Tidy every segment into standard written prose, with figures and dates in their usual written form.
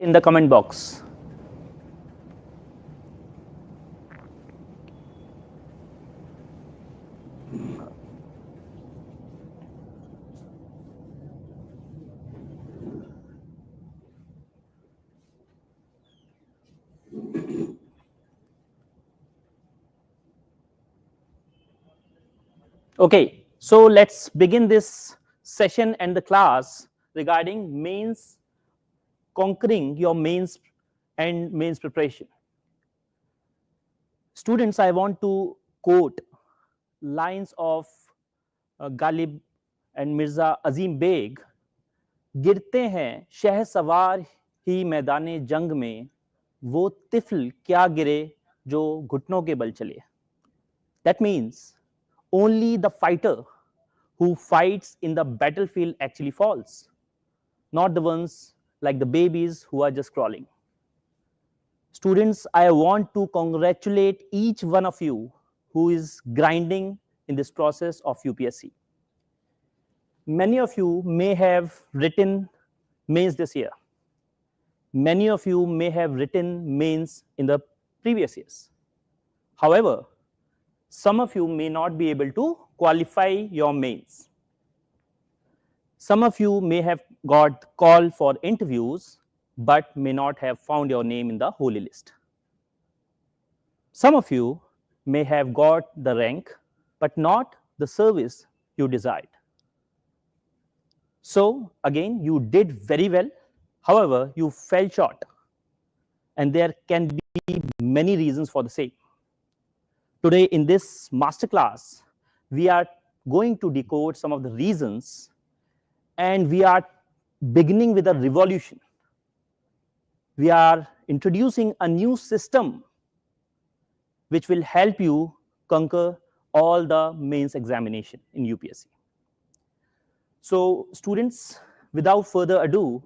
in the comment box. Okay, so let's begin this session and the class regarding mains, conquering your mains and mains preparation. Students, I want to quote lines of Ghalib and Mirza Azim Beg. गिरते हैं शहसवार ही मैदाने जंग में, वो तिफल क्या गिरे जो घुटनों के बल चले. That means only the fighter who fights in the battlefield actually falls, not the ones like the babies who are just crawling. Students, I want to congratulate each one of you who is grinding in this process of UPSC. Many of you may have written mains this year. Many of you may have written mains in the previous years. However, some of you may not be able to qualify your mains. Some of you may have got called for interviews but may not have found your name in the holy list. Some of you may have got the rank but not the service you desired. So again, you did very well. However, you fell short, and there can be many reasons for the same. Today in this masterclass, we are going to decode some of the reasons, and we are beginning with a revolution. We are introducing a new system which will help you conquer all the mains examination in UPSC. So students, without further ado,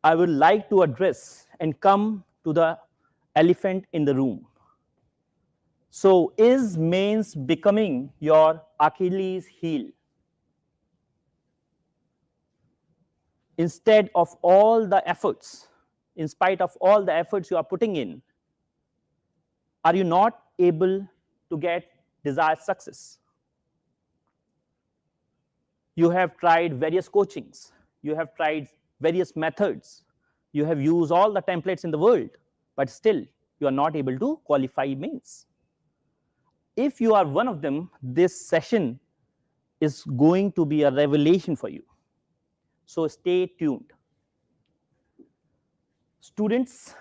I would like to address and come to the elephant in the room. So is mains becoming your Achilles heel? Instead of all the efforts, in spite of all the efforts you are putting in, are you not able to get desired success? You have tried various coachings, you have tried various methods, you have used all the templates in the world, but still you are not able to qualify mains. If you are one of them, this session is going to be a revelation for you. So stay tuned. Students,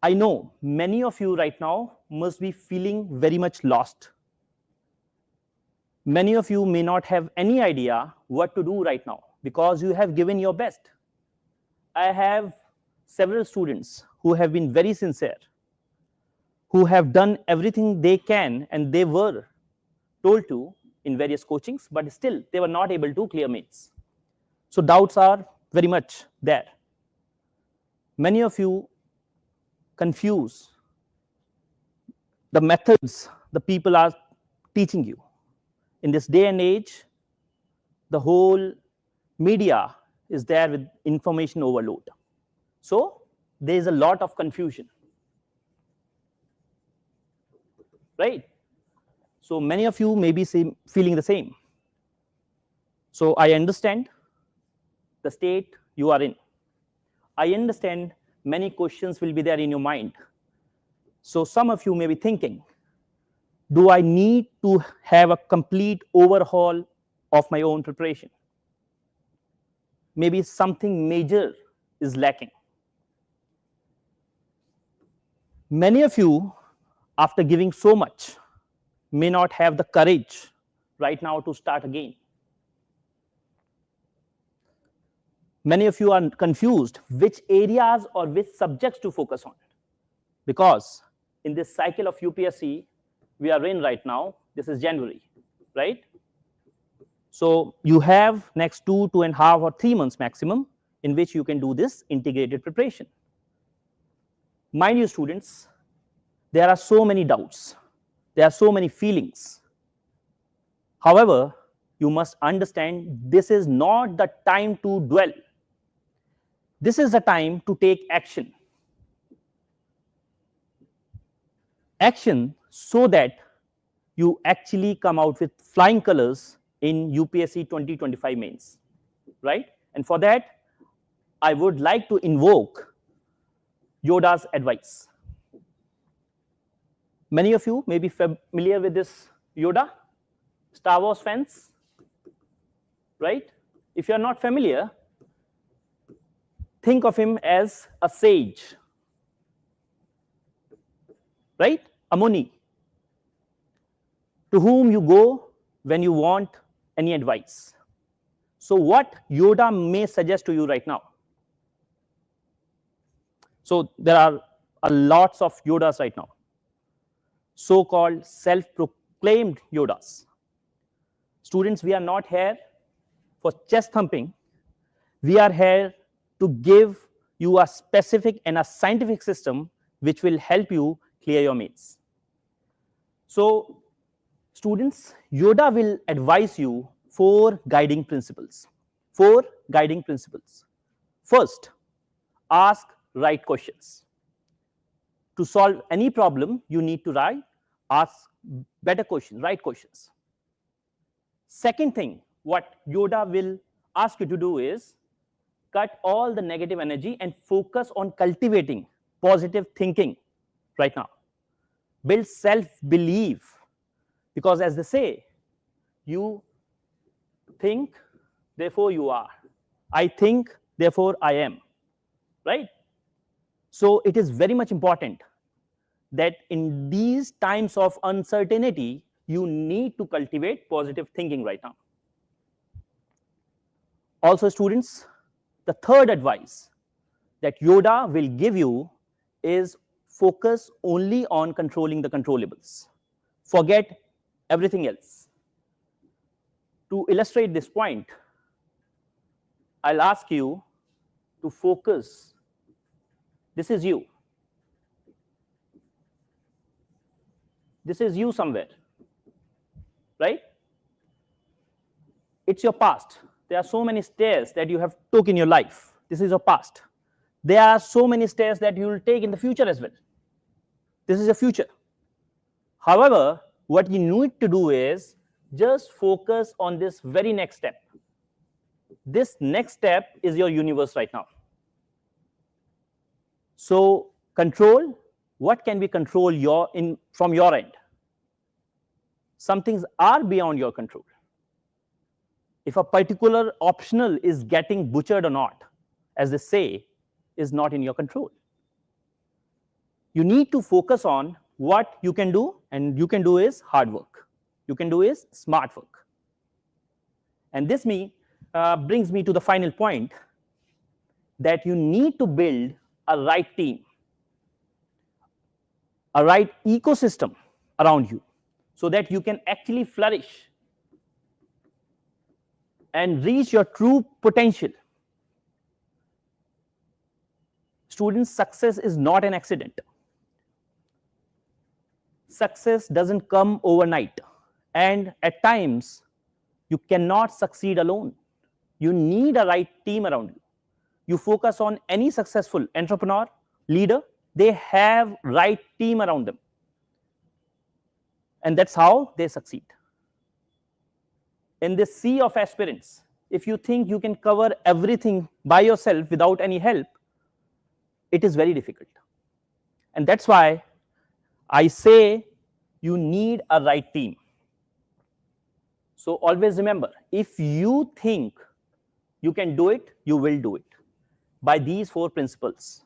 I know many of you right now must be feeling very much lost. Many of you may not have any idea what to do right now because you have given your best. I have several students who have been very sincere, who have done everything they can and they were told to in various coachings, but still they were not able to clear mains. So doubts are very much there. Many of you confuse the methods the people are teaching you. In this day and age, the whole media is there with information overload. So there is a lot of confusion, right? So many of you may be feeling the same. So I understand the state you are in. I understand many questions will be there in your mind. So some of you may be thinking, do I need to have a complete overhaul of my own preparation? Maybe something major is lacking. Many of you, after giving so much, may not have the courage right now to start again. Many of you are confused which areas or which subjects to focus on, because in this cycle of UPSC we are in right now, this is January, right? So you have next 2.5 or 3 months maximum in which you can do this integrated preparation. Mind you, students, there are so many doubts, there are so many feelings. However, you must understand this is not the time to dwell. This is the time to take action. Action so that you actually come out with flying colors in UPSC 2025 mains, right? And for that, I would like to invoke Yoda's advice. Many of you may be familiar with this Yoda, Star Wars fans, right? If you're not familiar, think of him as a sage, right? A Muni, to whom you go when you want any advice. So what Yoda may suggest to you right now? So there are a lots of Yodas right now, so-called self-proclaimed Yodas. Students, we are not here for chest thumping. We are here to give you a specific and a scientific system which will help you clear your mains. So students, Yoda will advise you 4 guiding principles. 4 guiding principles. First, ask right questions. To solve any problem, you need to ask better questions, right questions. Second thing, what Yoda will ask you to do is cut all the negative energy and focus on cultivating positive thinking right now. Build self-belief, because as they say, you think, therefore you are. I think, therefore I am, right? So it is very much important that in these times of uncertainty, you need to cultivate positive thinking right now. Also, students, the third advice that Yoda will give you is focus only on controlling the controllables. Forget everything else. To illustrate this point, I'll ask you to focus. This is you. This is you somewhere, right? It's your past. There are so many stairs that you have took in your life. This is your past. There are so many stairs that you will take in the future as well. This is your future. However, what you need to do is just focus on this very next step. This next step is your universe right now. So control, what can be controlled from your end? Some things are beyond your control. If a particular optional is getting butchered or not, as they say, is not in your control. You need to focus on what you can do, and you can do is hard work. You can do is smart work. And this brings me to the final point, that you need to build a right team, a right ecosystem around you, so that you can actually flourish and reach your true potential. Students, success is not an accident. Success doesn't come overnight, and at times you cannot succeed alone. You need a right team around you. You focus on any successful entrepreneur, leader, they have right team around them, and that's how they succeed. In this sea of aspirants, if you think you can cover everything by yourself without any help, it is very difficult. And that's why I say you need a right team. So always remember, if you think you can do it, you will do it by these 4 principles,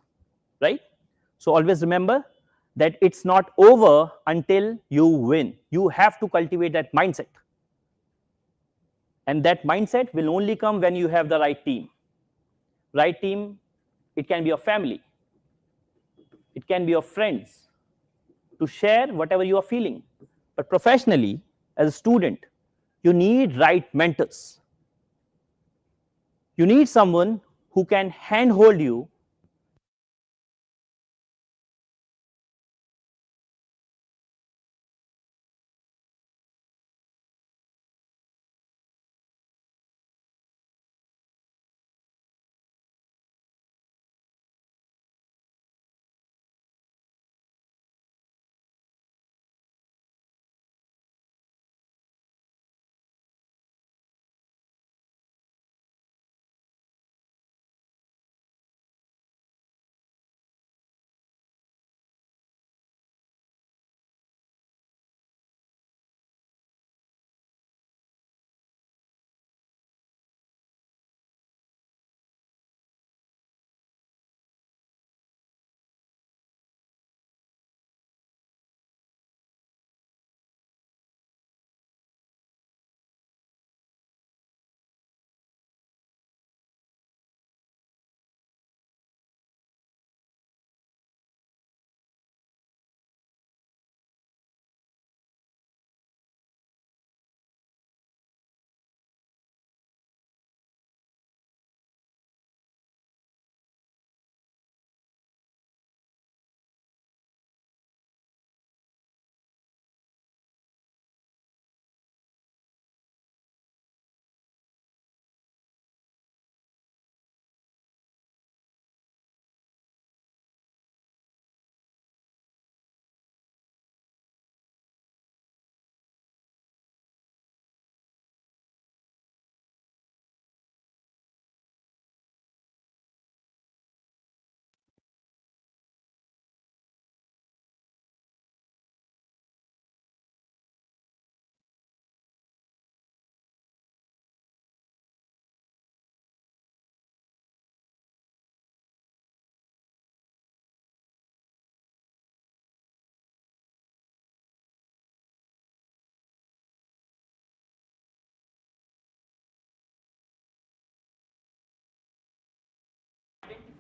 right? So always remember that it's not over until you win. You have to cultivate that mindset. And that mindset will only come when you have the right team. Right team, it can be your family, it can be your friends, to share whatever you are feeling. But professionally, as a student, you need right mentors. You need someone who can handhold you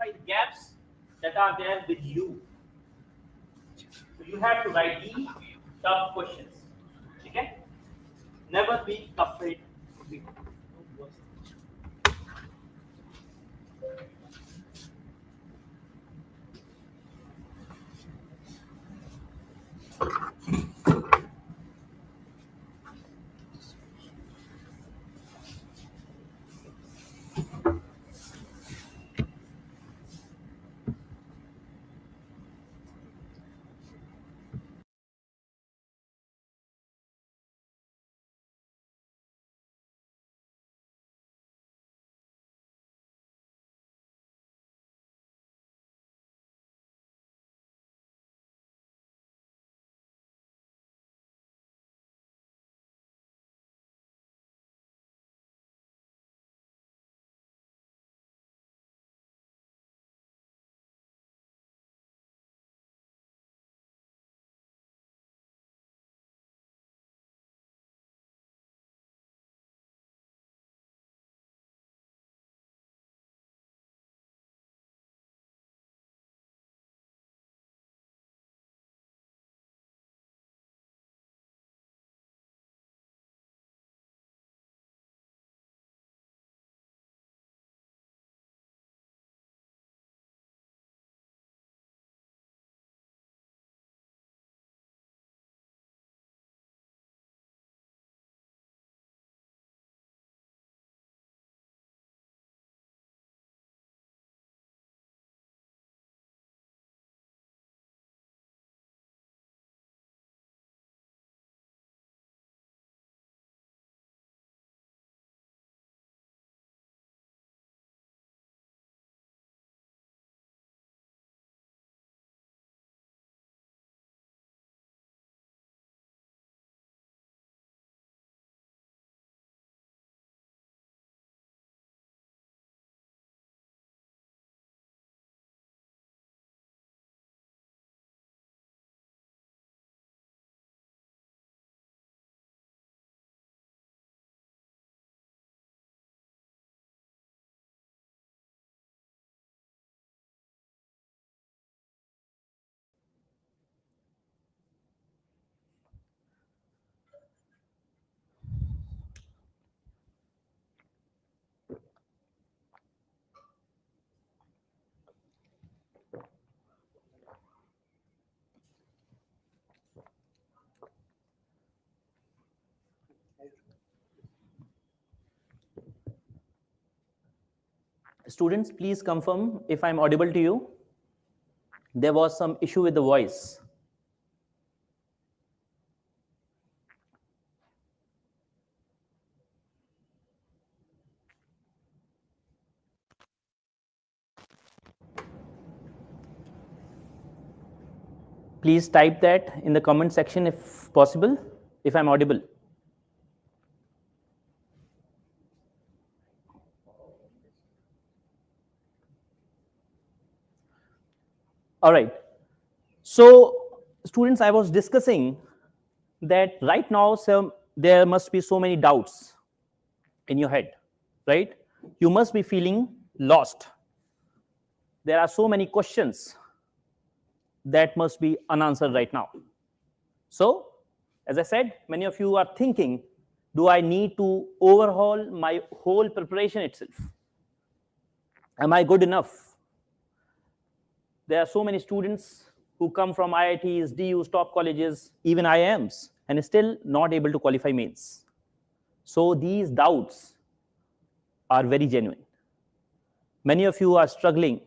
identify the gaps that are there with you. So you have to write the tough questions. Okay? Never be afraid to be. Students, please confirm if I'm audible to you. There was some issue with the voice. Please type that in the comment section if possible, if I'm audible. All right. So, students, I was discussing that right now there must be so many doubts in your head, right? You must be feeling lost. There are so many questions that must be unanswered right now. So, as I said, many of you are thinking, do I need to overhaul my whole preparation itself? Am I good enough? There are so many students who come from IITs, DUs, top colleges, even IIMs, and still not able to qualify mains. So these doubts are very genuine. Many of you are struggling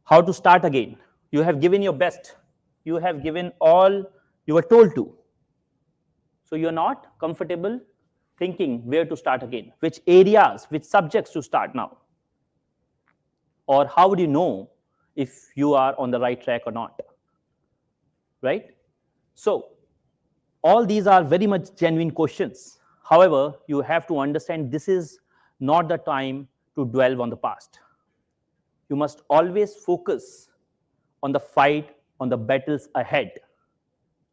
how to start again. You have given your best. You have given all you were told to. So you're not comfortable thinking where to start again, which areas, which subjects to start now. Or how would you know if you are on the right track or not? Right? So all these are very much genuine questions. However, you have to understand this is not the time to dwell on the past. You must always focus on the fight, on the battles ahead,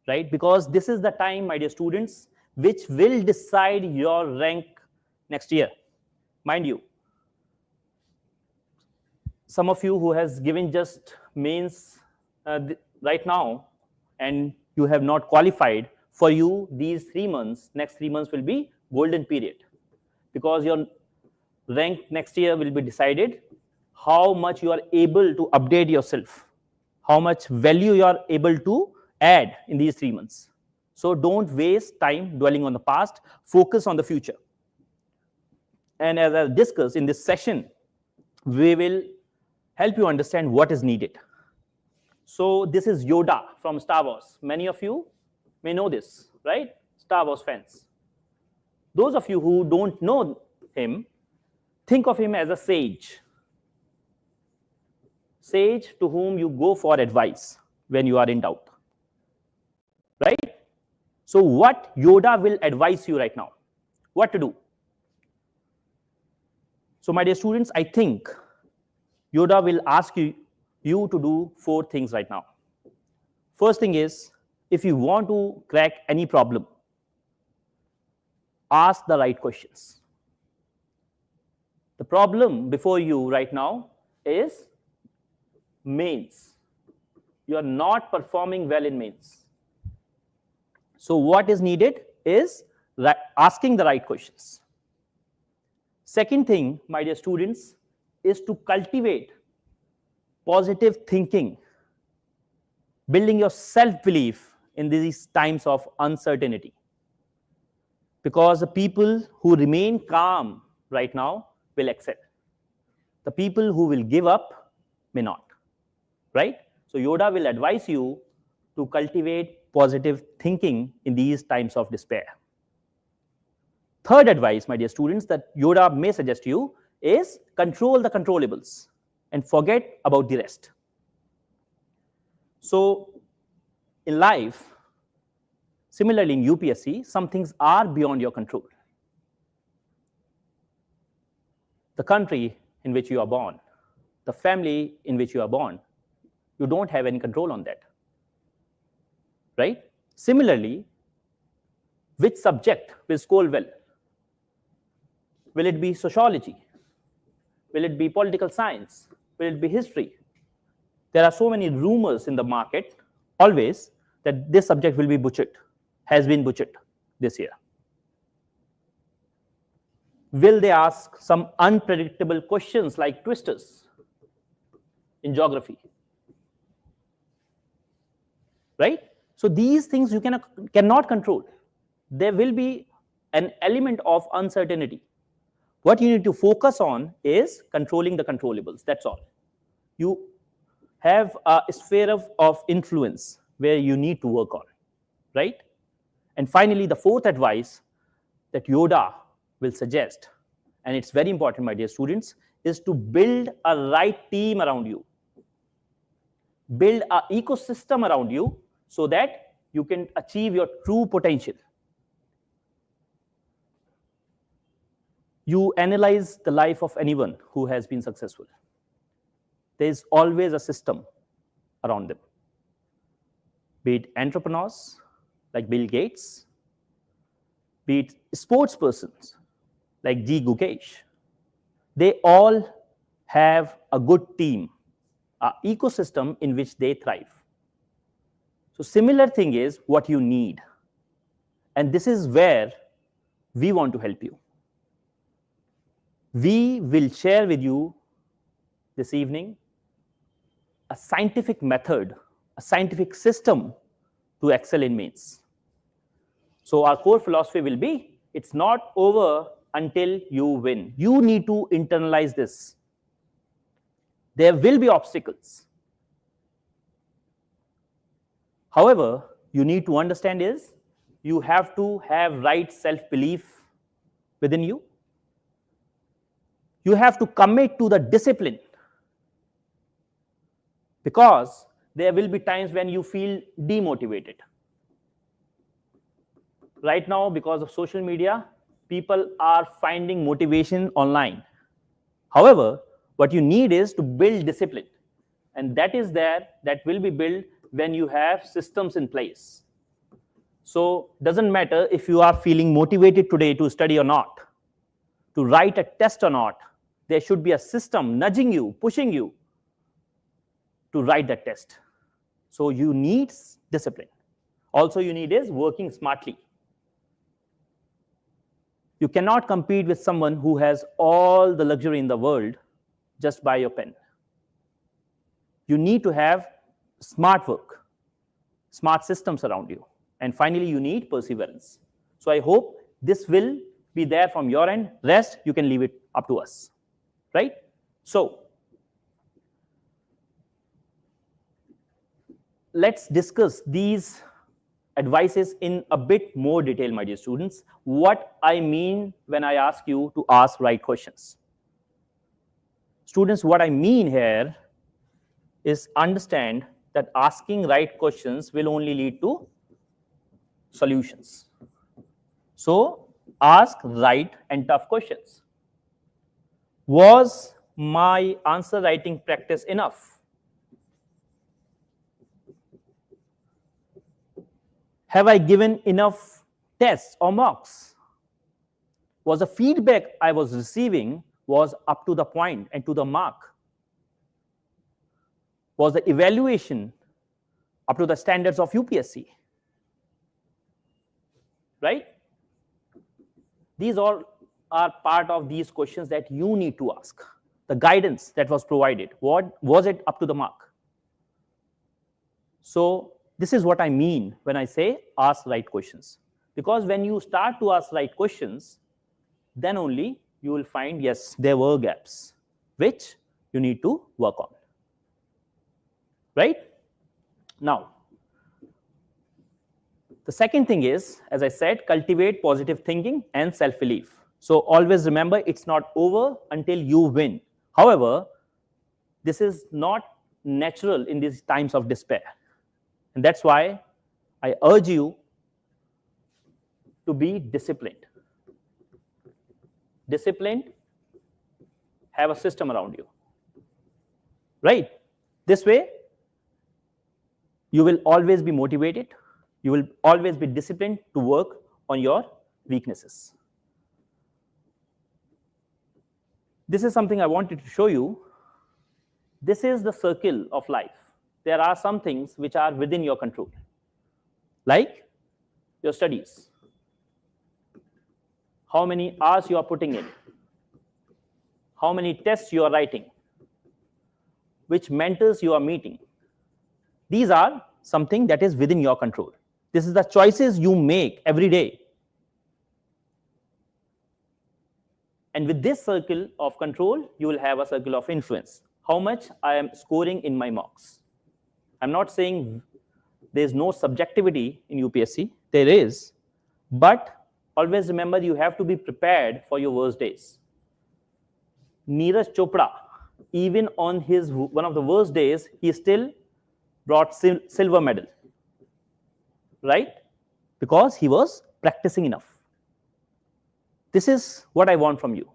right? Because this is the time, my dear students, which will decide your rank next year. Mind you, some of you who has given just mains right now and you have not qualified, for you these 3 months, next 3 months will be golden period, because your rank next year will be decided how much you are able to update yourself, how much value you are able to add in these 3 months. So don't waste time dwelling on the past, focus on the future. And as I discussed in this session, we will help you understand what is needed. So this is Yoda from Star Wars. Many of you may know this, right? Star Wars fans. Those of you who don't know him, think of him as a sage. Sage to whom you go for advice when you are in doubt. Right? So what Yoda will advise you right now? What to do? So my dear students, I think Yoda will ask you to do 4 things right now. First thing is, if you want to crack any problem, ask the right questions. The problem before you right now is mains. You are not performing well in mains. So what is needed is asking the right questions. Second thing, my dear students, is to cultivate positive thinking, building your self-belief in these times of uncertainty. Because the people who remain calm right now will excel. The people who will give up may not. Right? So Yoda will advise you to cultivate positive thinking in these times of despair. Third advice, my dear students, that Yoda may suggest you is control the controllables and forget about the rest. So in life, similarly in UPSC, some things are beyond your control. The country in which you are born, the family in which you are born, you don't have any control on that. Right? Similarly, which subject will score well? Will it be sociology? Will it be political science? Will it be history? There are so many rumors in the market always that this subject will be butchered, has been butchered this year. Will they ask some unpredictable questions like twisters in geography? Right? So these things you cannot control. There will be an element of uncertainty. What you need to focus on is controlling the controllables. That's all. You have a sphere of influence where you need to work on. Right? And finally, the fourth advice that Yoda will suggest, and it's very important, my dear students, is to build a right team around you. Build an ecosystem around you so that you can achieve your true potential. You analyze the life of anyone who has been successful. There is always a system around them. Be it entrepreneurs like Bill Gates, be it sports persons like G. Gukesh. They all have a good team, an ecosystem in which they thrive. So similar thing is what you need. And this is where we want to help you. We will share with you this evening a scientific method, a scientific system to excel in mains. So our core philosophy will be, it's not over until you win. You need to internalize this. There will be obstacles. However, you need to understand is, you have to have right self-belief within you. You have to commit to the discipline, because there will be times when you feel demotivated. Right now, because of social media, people are finding motivation online. However, what you need is to build discipline. And that will be built when you have systems in place. So doesn't matter if you are feeling motivated today to study or not, to write a test or not, there should be a system nudging you, pushing you to write that test. So you need discipline. Also, you need is working smartly. You cannot compete with someone who has all the luxury in the world just by your pen. You need to have smart work, smart systems around you. And finally, you need perseverance. So I hope this will be there from your end. Rest, you can leave it up to us, right? So let's discuss these advices in a bit more detail, my dear students. What I mean when I ask you to ask right questions. Students, what I mean here is understand that asking right questions will only lead to solutions. So ask right and tough questions. Was my answer writing practice enough? Have I given enough tests or mocks? Was the feedback I was receiving was up to the point and to the mark? Was the evaluation up to the standards of UPSC? Right? These all are part of these questions that you need to ask. The guidance that was provided, was it up to the mark? So this is what I mean when I say ask right questions. Because when you start to ask right questions, then only you will find, yes, there were gaps, which you need to work on. Right? Now, the second thing is, as I said, cultivate positive thinking and self-belief. So always remember, it's not over until you win. However, this is not natural in these times of despair. And that's why I urge you to be disciplined. Disciplined, have a system around you. Right? This way, you will always be motivated. You will always be disciplined to work on your weaknesses. This is something I wanted to show you. This is the circle of life. There are some things which are within your control, like your studies, how many hours you are putting in, how many tests you are writing, which mentors you are meeting. These are something that is within your control. This is the choices you make every day. And with this circle of control, you will have a circle of influence. How much I am scoring in my mocks. I'm not saying there's no subjectivity in UPSC. There is. But always remember, you have to be prepared for your worst days. Neeraj Chopra, even on his one of the worst days, he still brought silver medal. Right? Because he was practicing enough. This is what I want from you.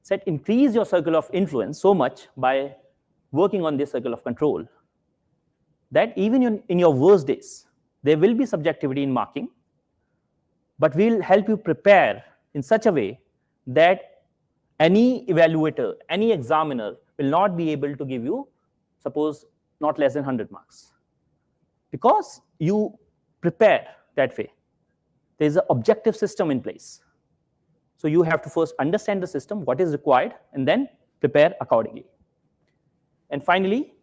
Said increase your circle of influence so much by working on this circle of control that even in your worst days, there will be subjectivity in marking, but we'll help you prepare in such a way that any evaluator, any examiner will not be able to give you, suppose, not less than 100 marks. Because you prepare that way. There is an objective system in place. So you have to first understand the system, what is required, and then prepare accordingly. And finally,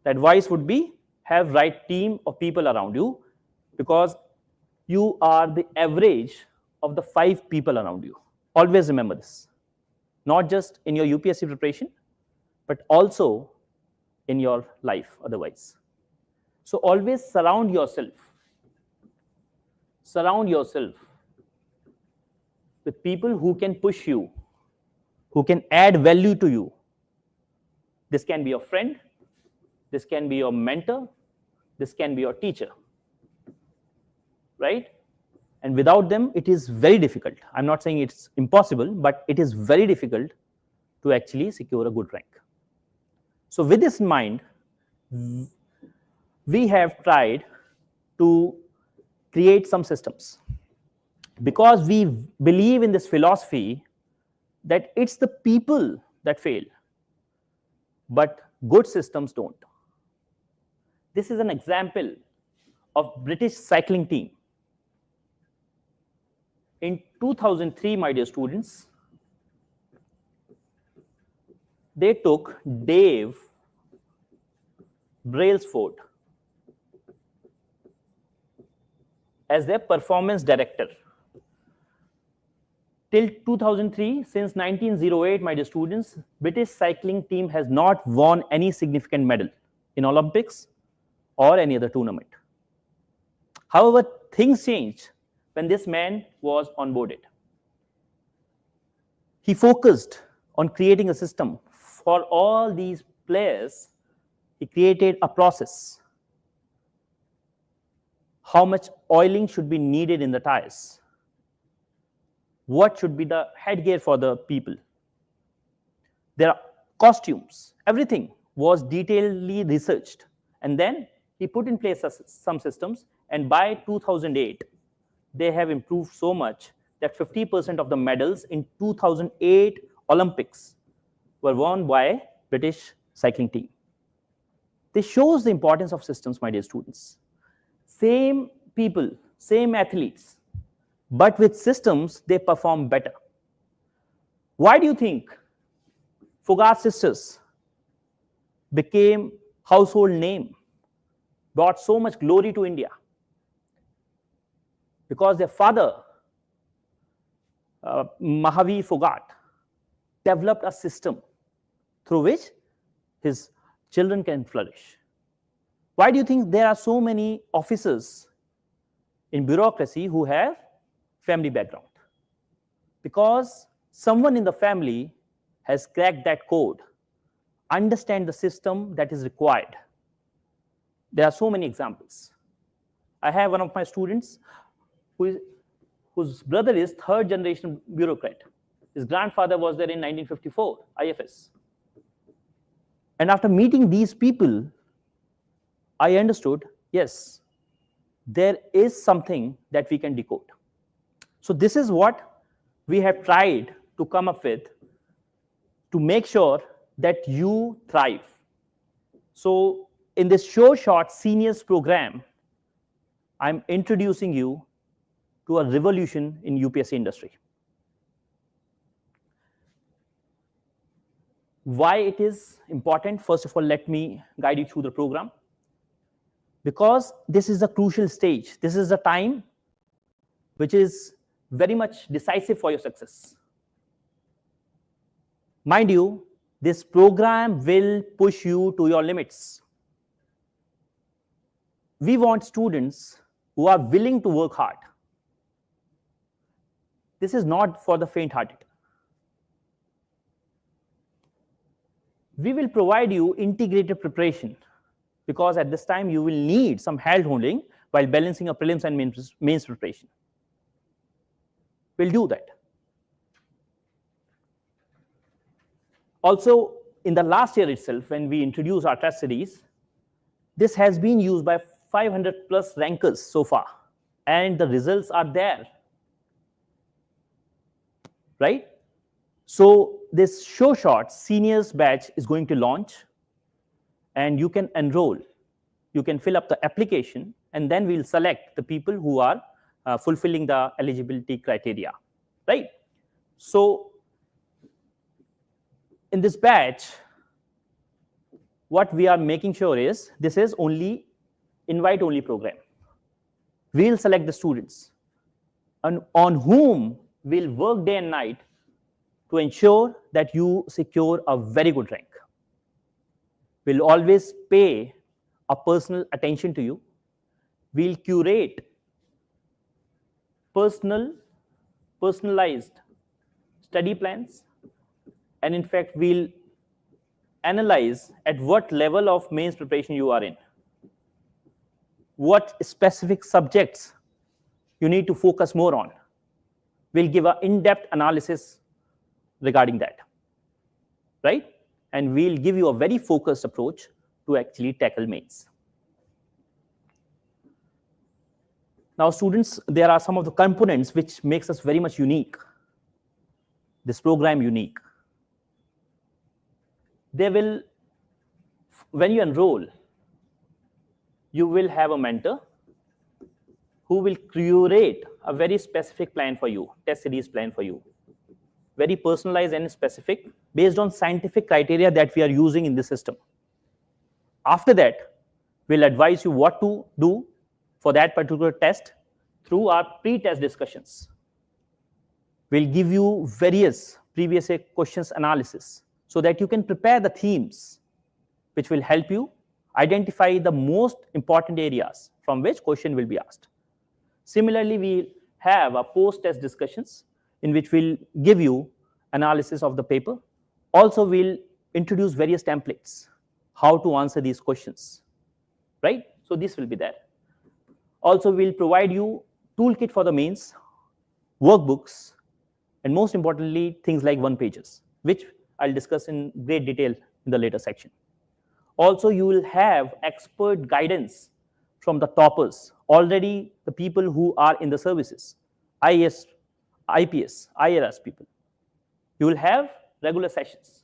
the advice would be have right team of people around you, because you are the average of the 5 people around you. Always remember this. Not just in your UPSC preparation, but also in your life otherwise. So always surround yourself with people who can push you, who can add value to you. This can be your friend, this can be your mentor, this can be your teacher, right? And without them, it is very difficult. I'm not saying it's impossible, but it is very difficult to actually secure a good rank. So with this in mind, we have tried to create some systems, because we believe in this philosophy that it's the people that fail, but Good systems don't. This is an example of British cycling team. In 2003, my dear students, they took Dave Brailsford as their performance director. Till 2003, since 1908, my dear students, British cycling team has not won any significant medal in Olympics or any other tournament. However, things changed when this man was onboarded. He focused on creating a system for all these players. He created a process. How much oiling should be needed in the tires? What should be the headgear for the people? There are costumes. Everything was detailedly researched. And then he put in place some systems. And by 2008, they have improved so much that 50% of the medals in 2008 Olympics were won by British cycling team. This shows the importance of systems, my dear students. Same people, same athletes, but with systems, they perform better. Why do you think Fogart sisters became household name, brought so much glory to India? Because their father, Mahavir Fogart, developed a system through which his children can flourish. Why do you think there are so many officers in bureaucracy who have family background? Because someone in the family has cracked that code, understand the system that is required. There are so many examples. I have one of my students whose brother is third generation bureaucrat. His grandfather was there in 1954, IFS. And after meeting these people, I understood, yes, there is something that we can decode. So this is what we have tried to come up with to make sure that you thrive. So in this short seniors program, I'm introducing you to a revolution in UPSC industry. Why it is important? First of all, let me guide you through the program. Because this is a crucial stage. This is a time which is very much decisive for your success. Mind you, this program will push you to your limits. We want students who are willing to work hard. This is not for the faint-hearted. We will provide you integrated preparation, because at this time you will need some hand-holding while balancing a prelims and mains preparation. We'll do that. Also, in the last year itself, when we introduced our test series, this has been used by 500 plus rankers so far, and the results are there, right? So this short seniors batch is going to launch, and you can enroll. You can fill up the application, and then we'll select the people who are fulfilling the eligibility criteria, right? So in this batch, what we are making sure is this is only invite-only program. We'll select the students on whom we'll work day and night to ensure that you secure a very good rank. We'll always pay a personal attention to you. We'll curate personalized study plans, and in fact, we'll analyze at what level of mains preparation you are in, what specific subjects you need to focus more on. We'll give an in-depth analysis regarding that, right? And we'll give you a very focused approach to actually tackle mains. Now, students, there are some of the components which makes us very much unique, this program unique. There will when you enroll, you will have a mentor who will curate a very specific plan for you, test series plan for you, very personalized and specific based on scientific criteria that we are using in the system. After that, we'll advise you what to do for that particular test through our pre-test discussions. We'll give you various previous year questions analysis so that you can prepare the themes which will help you identify the most important areas from which question will be asked. Similarly, we have a post-test discussions in which we'll give you analysis of the paper. Also, we'll introduce various templates, how to answer these questions, right? So this will be there. Also, we'll provide you toolkit for the mains, workbooks, and most importantly, things like one-pagers, which I'll discuss in great detail in the later section. Also, you will have expert guidance from the toppers, already the people who are in the services, IAS, IPS, IAS people. You will have regular sessions.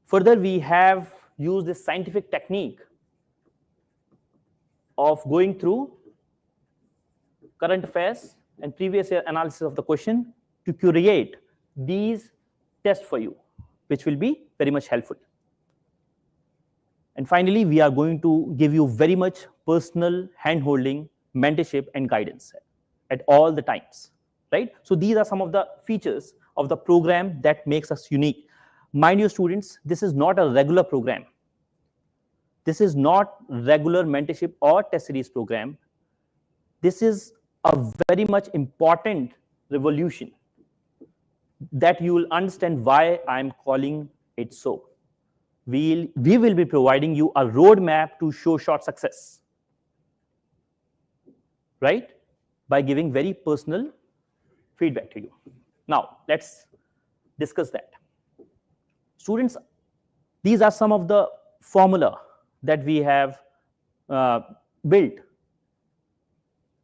Further, we have used this scientific technique of going through current affairs and previous year analysis of the question to curate these tests for you, which will be very much helpful. And finally, we are going to give you very much personal hand-holding, mentorship, and guidance at all the times, right? So these are some of the features of the program that makes us unique. Mind you, students, this is not a regular program. This is not regular mentorship or test series program. This is a very much important revolution that you will understand why I'm calling it so. We will be providing you a roadmap to show short success, right? By giving very personal feedback to you. Now, let's discuss that. Students, these are some of the formula that we have built,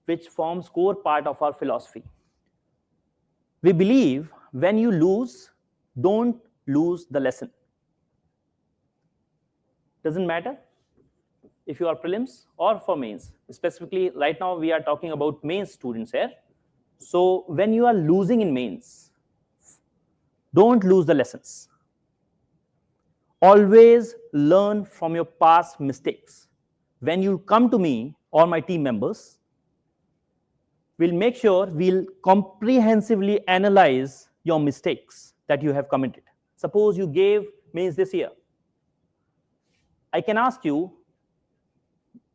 which forms core part of our philosophy. We believe when you lose, don't lose the lesson. Doesn't matter if you are prelims or for mains. Specifically, right now we are talking about mains students here. So when you are losing in mains, don't lose the lessons. Always learn from your past mistakes. When you come to me or my team members, we'll make sure we'll comprehensively analyze your mistakes that you have committed. Suppose you gave mains this year. I can ask you,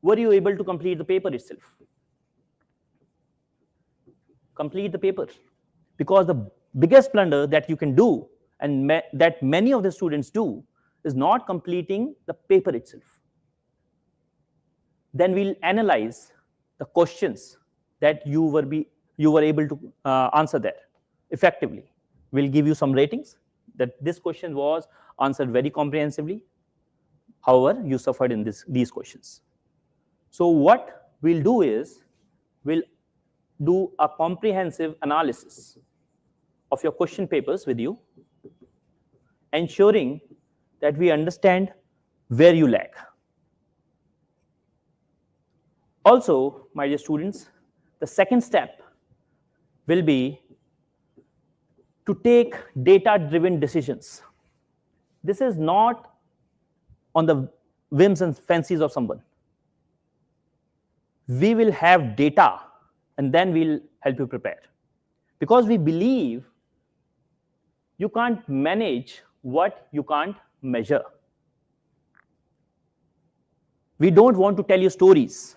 were you able to complete the paper itself? Complete the paper. Because the biggest blunder that you can do, and that many of the students do, is not completing the paper itself. Then we'll analyze the questions that you were able to answer there effectively. We'll give you some ratings that this question was answered very comprehensively. However, you suffered in these questions. So what we'll do is, we'll do a comprehensive analysis of your question papers with you, ensuring that we understand where you lack. Also, my dear students, the second step will be to take data-driven decisions. This is not on the whims and fancies of someone. We will have data and then we'll help you prepare. Because we believe you can't manage what you can't measure. We don't want to tell you stories.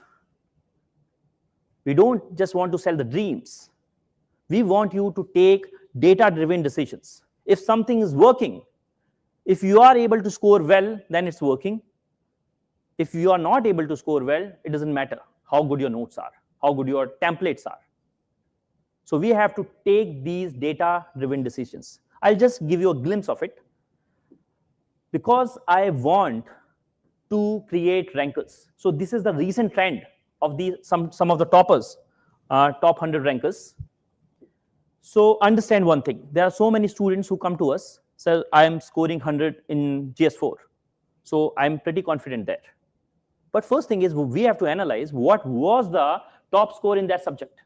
We don't just want to sell the dreams. We want you to take data-driven decisions. If something is working, if you are able to score well, then it's working. If you are not able to score well, it doesn't matter how good your notes are, how good your templates are. So we have to take these data-driven decisions. I'll just give you a glimpse of it. Because I want to create rankers. So this is the recent trend of some of the toppers, top 100 rankers. So understand one thing. There are so many students who come to us, say, I am scoring 100 in GS4. So I'm pretty confident there. But first thing is we have to analyze what was the top score in that subject.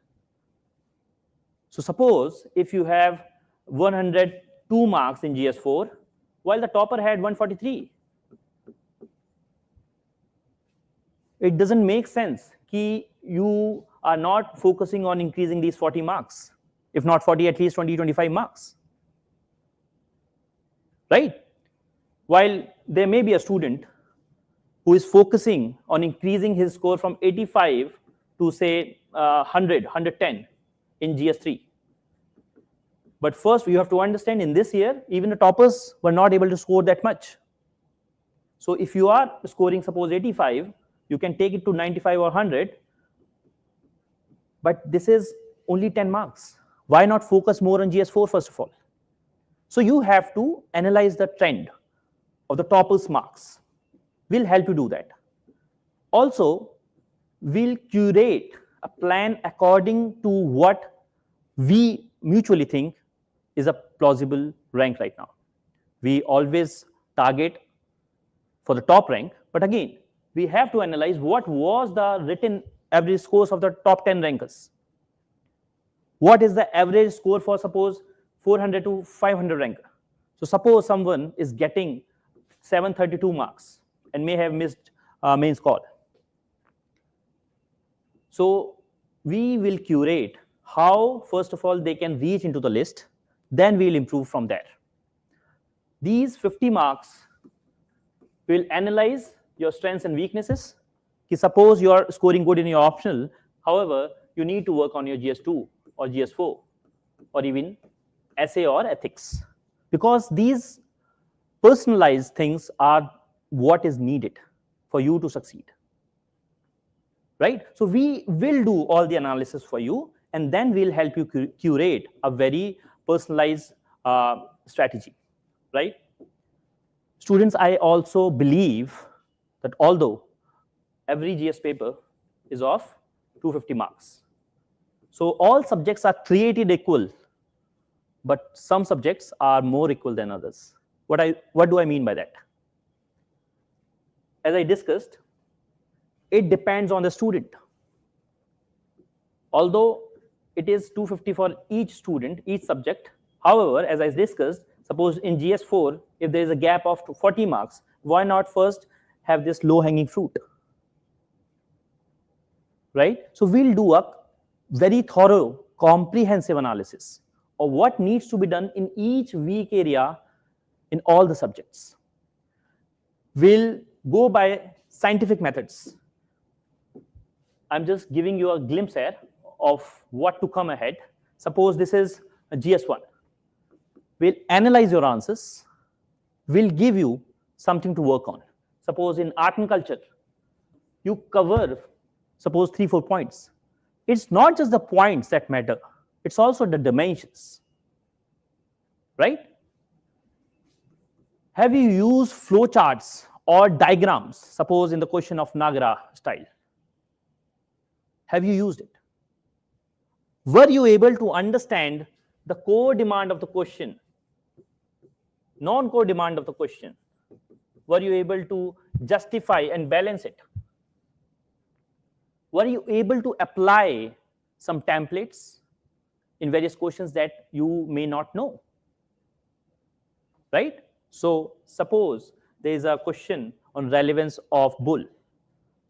So suppose if you have 102 marks in GS4, while the topper had 143. It doesn't make sense that you are not focusing on increasing these 40 marks. If not 40, at least 20, 25 marks. Right? While there may be a student who is focusing on increasing his score from 85 to say 100, 110 in GS3. But first, you have to understand in this year, even the toppers were not able to score that much. So if you are scoring, suppose 85, you can take it to 95 or 100. But this is only 10 marks. Why not focus more on GS4 first of all? So you have to analyze the trend of the toppers' marks. We'll help you do that. Also, we'll curate a plan according to what we mutually think is a plausible rank right now. We always target for the top rank, but again, we have to analyze what was the written average scores of the top 10 rankers. What is the average score for suppose 400 to 500 ranker? So suppose someone is getting 732 marks and may have missed mains call. So we will curate how, first of all, they can reach into the list. Then we'll improve from there. These 50 marks will analyze your strengths and weaknesses. Suppose you are scoring good in your optional, however, you need to work on your GS2 or GS4 or even essay or ethics, because these personalized things are what is needed for you to succeed. Right? So we will do all the analysis for you, and then we'll help you curate a very personalized strategy. Right? Students, I also believe that although every GS paper is of 250 marks, so all subjects are created equal, but some subjects are more equal than others. What do I mean by that? As I discussed, it depends on the student. Although it is 250 for each student, each subject, however, as I discussed, suppose in GS4, if there is a gap of 40 marks, why not first have this low-hanging fruit? Right? So we'll do a very thorough, comprehensive analysis of what needs to be done in each weak area in all the subjects. We'll go by scientific methods. I'm just giving you a glimpse here of what to come ahead. Suppose this is a GS1. We'll analyze your answers. We'll give you something to work on. Suppose in art and culture, you cover, suppose 3-4 points. It's not just the points that matter. It's also the dimensions. Right? Have you used flowcharts or diagrams, suppose in the question of Nagara style? Have you used it? Were you able to understand the core demand of the question, non-core demand of the question? Were you able to justify and balance it? Were you able to apply some templates in various questions that you may not know? Right? So suppose there is a question on relevance of bull.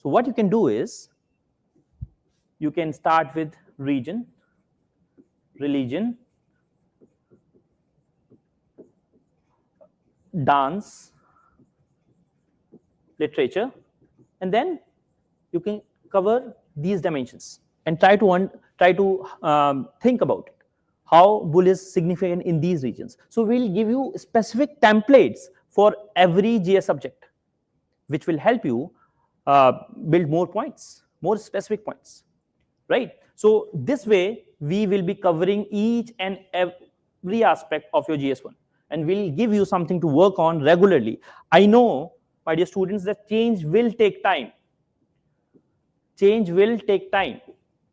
So what you can do is, you can start with region, religion, dance, literature, and then you can cover these dimensions and try to think about it. How bull is significant in these regions. So we'll give you specific templates for every GS subject, which will help you build more points, more specific points. Right? So this way, we will be covering each and every aspect of your GS1, and we'll give you something to work on regularly. I know, my dear students, that change will take time. Change will take time,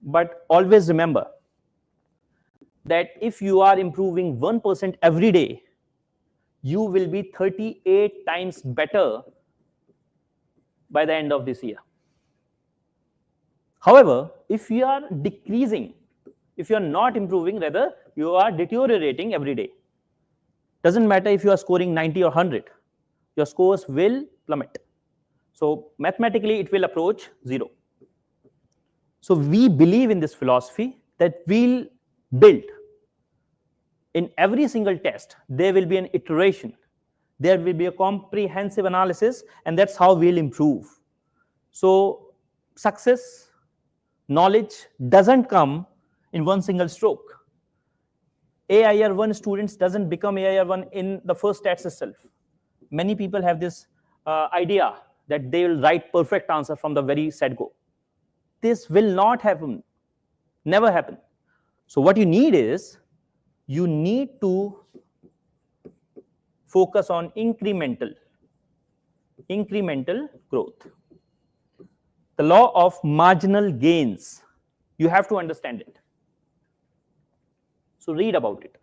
but always remember that if you are improving 1% every day, you will be 38 times better by the end of this year. However, if you are decreasing, if you are not improving, rather you are deteriorating every day. Doesn't matter if you are scoring 90 or 100, your scores will plummet. So mathematically, it will approach 0. So we believe in this philosophy that we'll build in every single test, there will be an iteration, there will be a comprehensive analysis, and that's how we'll improve. So success, knowledge doesn't come in one single stroke. AIR 1 students doesn't become AIR 1 in the first test itself. Many people have this idea that they will write perfect answer from the very set go. This will not happen, never happen. So what you need is, you need to focus on incremental growth. The law of marginal gains, you have to understand it. So read about it.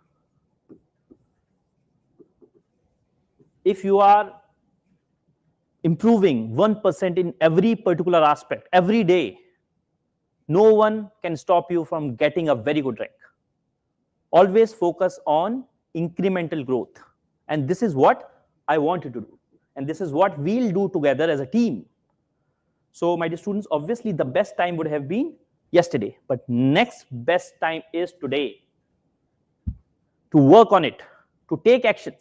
If you are improving 1% in every particular aspect every day, no one can stop you from getting a very good rank. Always focus on incremental growth. And this is what I want you to do. And this is what we'll do together as a team. So my dear students, obviously the best time would have been yesterday, but next best time is today. To work on it, to take action,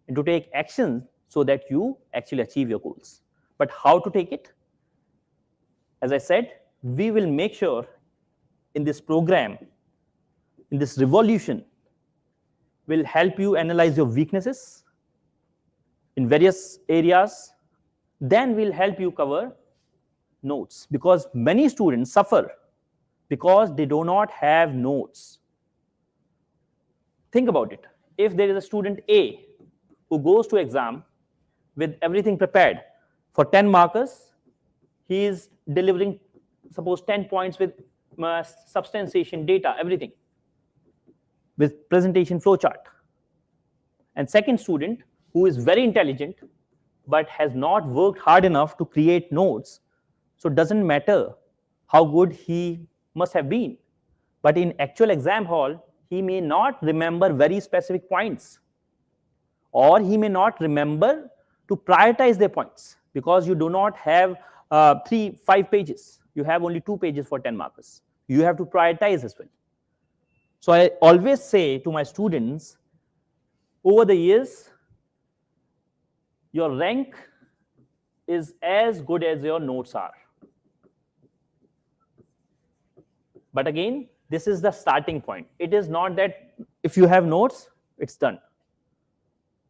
and to take action so that you actually achieve your goals. But how to take it? As I said, we will make sure in this program, in this revolution, will help you analyze your weaknesses in various areas. Then we'll help you cover notes, because many students suffer because they do not have notes. Think about it. If there is a student A who goes to exam with everything prepared for 10 markers, he is delivering, suppose, 10 points with substantiation data, everything, with presentation flowchart. And second student who is very intelligent but has not worked hard enough to create notes, so it doesn't matter how good he must have been, but in actual exam hall, he may not remember very specific points, or he may not remember to prioritize their points, because you do not have 5 pages. You have only 2 pages for 10 markers. You have to prioritize as well. So I always say to my students, over the years, your rank is as good as your notes are. But again, this is the starting point. It is not that if you have notes, it's done.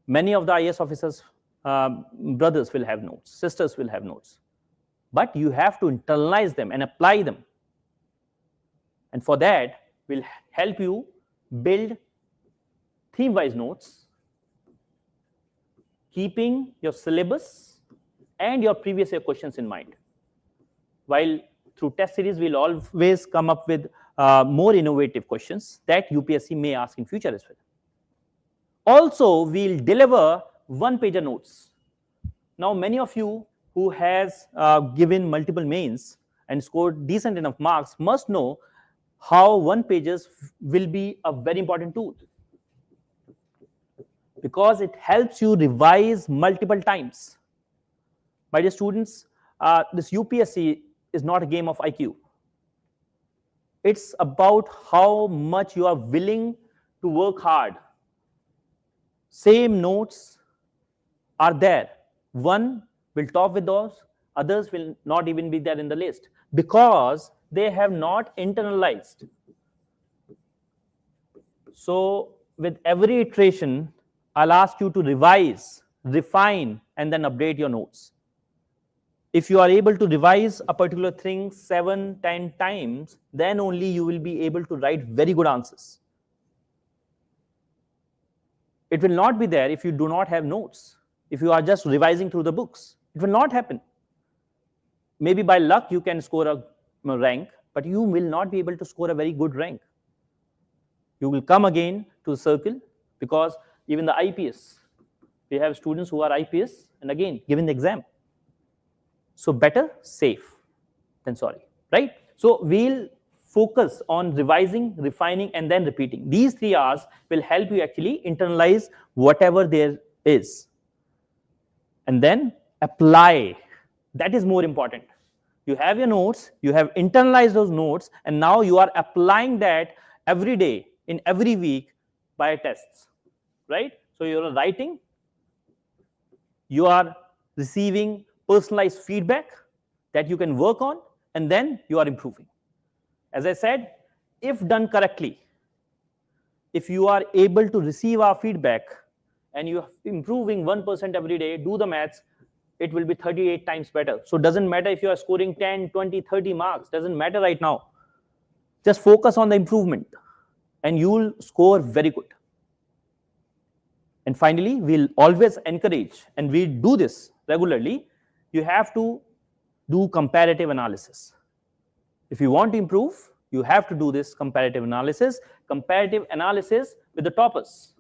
Many of the IAS officers, brothers will have notes, sisters will have notes. But you have to internalize them and apply them. And for that, we'll help you build theme-wise notes, keeping your syllabus and your previous year questions in mind. While through test series, we'll always come up with more innovative questions that UPSC may ask in future as well. Also, we'll deliver one-pager notes. Now, many of you who has given multiple mains and scored decent enough marks must know how one-pagers will be a very important tool, because it helps you revise multiple times. My dear students, this UPSC is not a game of IQ. It's about how much you are willing to work hard. Same notes are there. One will top with those, others will not even be there in the list, because they have not internalized. So with every iteration, I'll ask you to revise, refine, and then update your notes. If you are able to revise a particular thing 7, 10 times, then only you will be able to write very good answers. It will not be there if you do not have notes. If you are just revising through the books, it will not happen. Maybe by luck you can score a rank, but you will not be able to score a very good rank. You will come again to the circle, because even the IPS, we have students who are IPS and again giving the exam. So better safe than sorry, right? So we'll focus on revising, refining, and then repeating. These 3 R's will help you actually internalize whatever there is and then apply. That is more important. You have your notes, you have internalized those notes, and now you are applying that every day, in every week by tests, right? So you are writing, you are receiving personalized feedback that you can work on, and then you are improving. As I said, if done correctly, if you are able to receive our feedback and you are improving 1% every day, do the maths, it will be 38 times better. So it doesn't matter if you are scoring 10, 20, 30 marks, doesn't matter right now. Just focus on the improvement and you will score very good. And finally, we'll always encourage, and we do this regularly, you have to do comparative analysis. If you want to improve, you have to do this comparative analysis with the toppers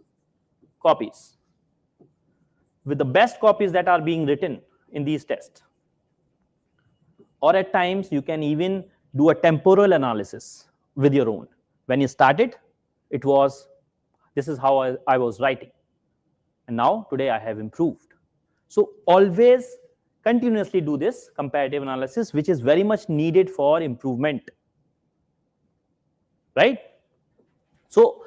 copies, with the best copies that are being written in these tests. Or at times, you can even do a temporal analysis with your own. When you started, it was, this is how I was writing. And now, today, I have improved. So always continuously do this comparative analysis, which is very much needed for improvement. Right? So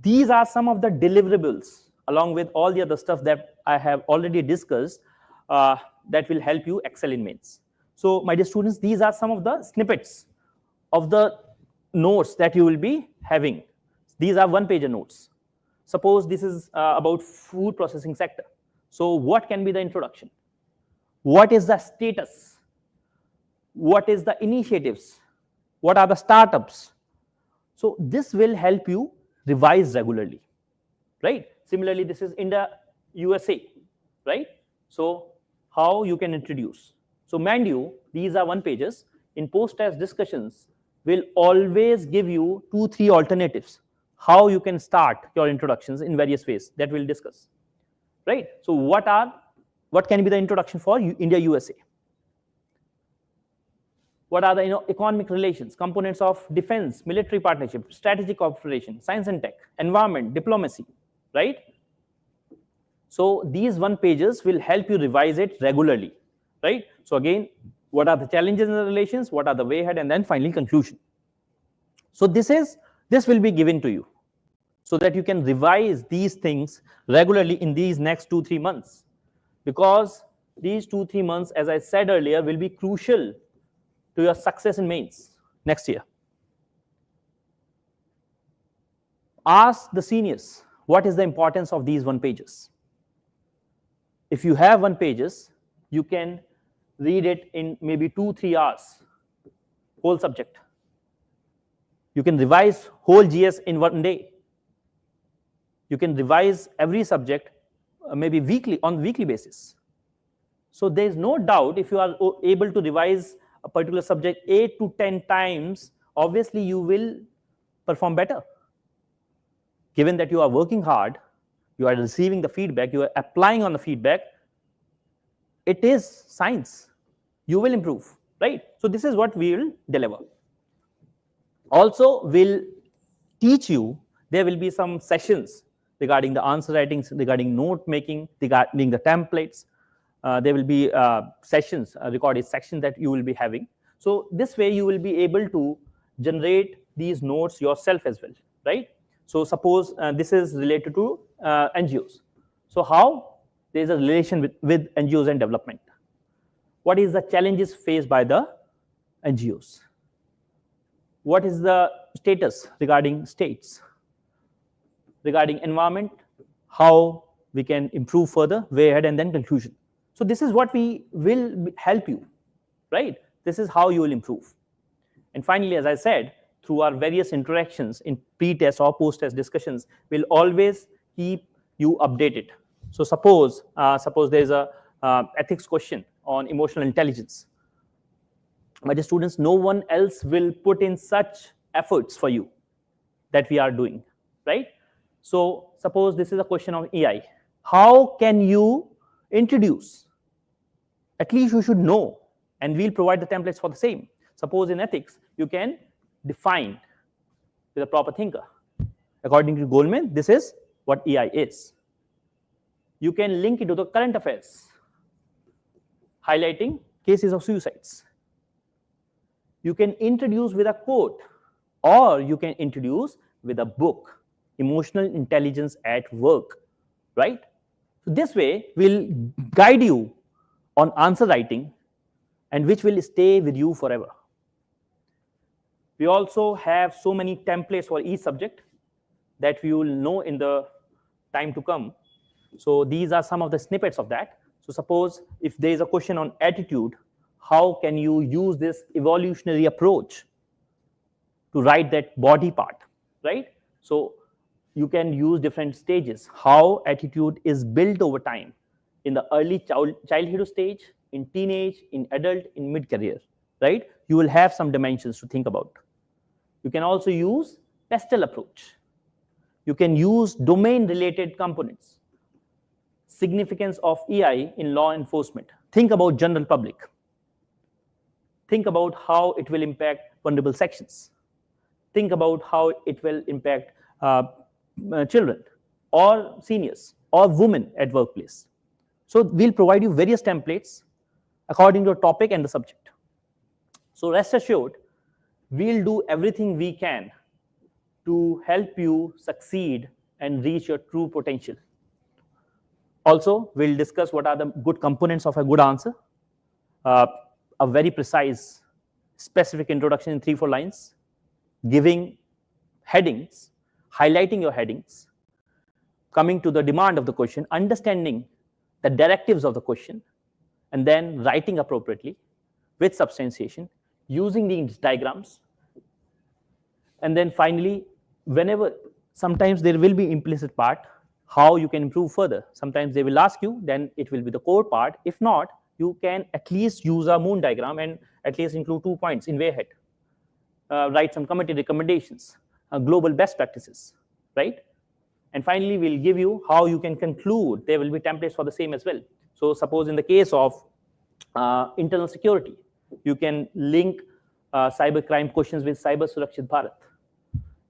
these are some of the deliverables, along with all the other stuff that I have already discussed, that will help you excel in mains. So my dear students, these are some of the snippets of the notes that you will be having. These are one-pager notes. Suppose this is about food processing sector. So what can be the introduction? What is the status? What is the initiatives? What are the startups? So this will help you revise regularly, right? Similarly, this is India, USA, right? So how you can introduce. So mind you, these are one pages. In post-test discussions, will always give you 2-3 alternatives how you can start your introductions in various ways that we'll discuss, right? So what can be the introduction for India, USA? What are the economic relations, components of defense, military partnership, strategic cooperation, science and tech, environment, diplomacy, right? So these one pages will help you revise it regularly, right? So again, what are the challenges in the relations, what are the way ahead, and then finally conclusion. So this will be given to you so that you can revise these things regularly in these next 2-3 months, because these 2-3 months, as I said earlier, will be crucial to your success in mains next year. Ask the seniors, what is the importance of these one pages? If you have one pages, you can read it in maybe 2-3 hours, whole subject. You can revise whole GS in one day. You can revise every subject maybe on weekly basis. So there is no doubt, if you are able to revise a particular subject 8 to 10 times, obviously you will perform better. Given that you are working hard, you are receiving the feedback, you are applying on the feedback, it is science. You will improve, right? So this is what we will deliver. Also, we'll teach you, there will be some sessions regarding the answer writings, regarding note making, regarding the templates. There will be sessions, recorded sections that you will be having. So this way you will be able to generate these notes yourself as well, right? So suppose this is related to NGOs. So how there is a relation with NGOs and development. What is the challenges faced by the NGOs? What is the status regarding states? Regarding environment, how we can improve further, way ahead, and then conclusion. So this is what we will help you, right? This is how you will improve. And finally, as I said, through our various interactions in pre-test or post-test discussions, we'll always keep you updated. So suppose there's a ethics question on emotional intelligence. My dear students, no one else will put in such efforts for you that we are doing, right? So suppose this is a question on EI. How can you introduce? At least you should know And we'll provide the templates for the same. Suppose in ethics, you can define with a proper thinker. According to Goldman, this is what EI is. You can link it to the current affairs, highlighting cases of suicides. You can introduce with a quote, or you can introduce with a book, Emotional Intelligence at Work, right? So this way will guide you on answer writing and which will stay with you forever. We also have so many templates for each subject that we will know in the time to come. So these are some of the snippets of that. So suppose if there is a question on attitude, how can you use this evolutionary approach to write that body part, right? So you can use different stages, how attitude is built over time in the early childhood stage, in teenage, in adult, in mid-career, right? You will have some dimensions to think about. You can also use pestle approach. You can use domain-related components. Significance of EI in law enforcement. Think about general public. Think about how it will impact vulnerable sections. Think about how it will impact children or seniors or women at workplace. So we'll provide you various templates according to your topic and the subject. So rest assured, we'll do everything we can to help you succeed and reach your true potential. Also, we'll discuss what are the good components of a good answer, a very precise, specific introduction in 3-4 lines, giving headings, highlighting your headings, coming to the demand of the question, understanding the directives of the question, and then writing appropriately with substantiation, using these diagrams. And then finally, whenever, sometimes there will be implicit part, how you can improve further. Sometimes they will ask you, then it will be the core part. If not, you can at least use a moon diagram and at least include 2 points in way ahead. Write some committee recommendations, global best practices, right? And finally, we'll give you how you can conclude. There will be templates for the same as well. So suppose in the case of internal security, you can link cyber crime questions with Cyber Surakshit Bharat.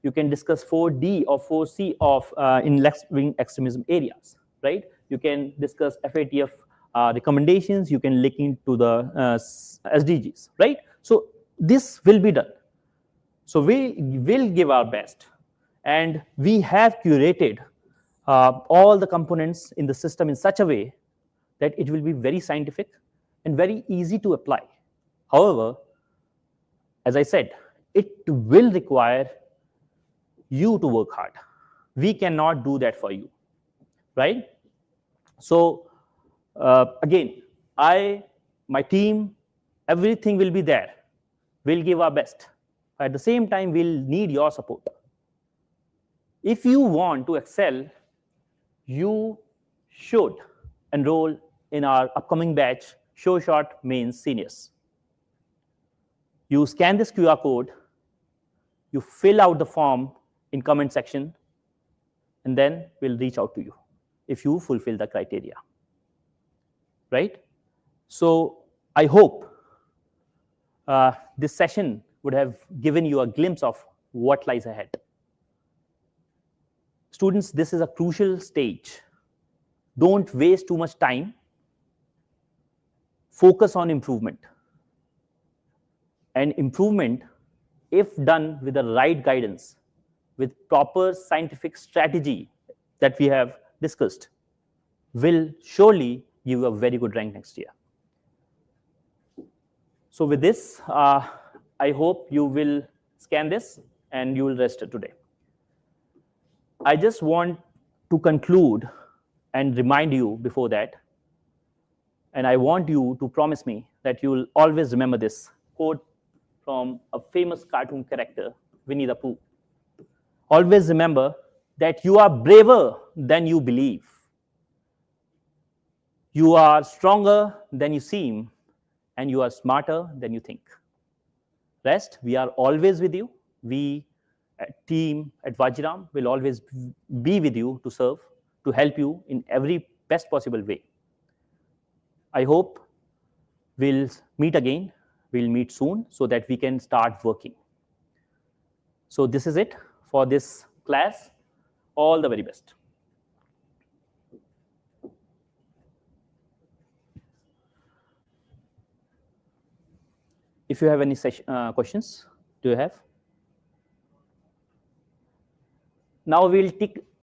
You can discuss 4D or 4C of in left-wing extremism areas, right? You can discuss FATF recommendations. You can link into the SDGs, right? So this will be done. So we will give our best. And we have curated all the components in the system in such a way that it will be very scientific and very easy to apply. However, as I said, it will require you to work hard. We cannot do that for you, right? So again, my team, everything will be there. We'll give our best. At the same time, we'll need your support. If you want to excel, you should enroll in our upcoming batch, Show Shot Mains Seniors. You scan this QR code, you fill out the form in comment section, and then we'll reach out to you if you fulfill the criteria, right? So I hope this session would have given you a glimpse of what lies ahead. Students, this is a crucial stage. Don't waste too much time. Focus on improvement. And improvement, if done with the right guidance, with proper scientific strategy that we have discussed, will surely give you a very good rank next year. So with this, I hope you will scan this and you will rest today. I just want to conclude and remind you before that, and I want you to promise me that you will always remember this quote from a famous cartoon character, Winnie the Pooh. Always remember that you are braver than you believe. You are stronger than you seem, and you are smarter than you think. Rest, we are always with you. We, team at Vajiram, will always be with you to serve, to help you in every best possible way. I hope We'll meet again. We'll meet soon so that we can start working. So this is it for this class. All the very best. If you have any questions, do you have? Now we'll take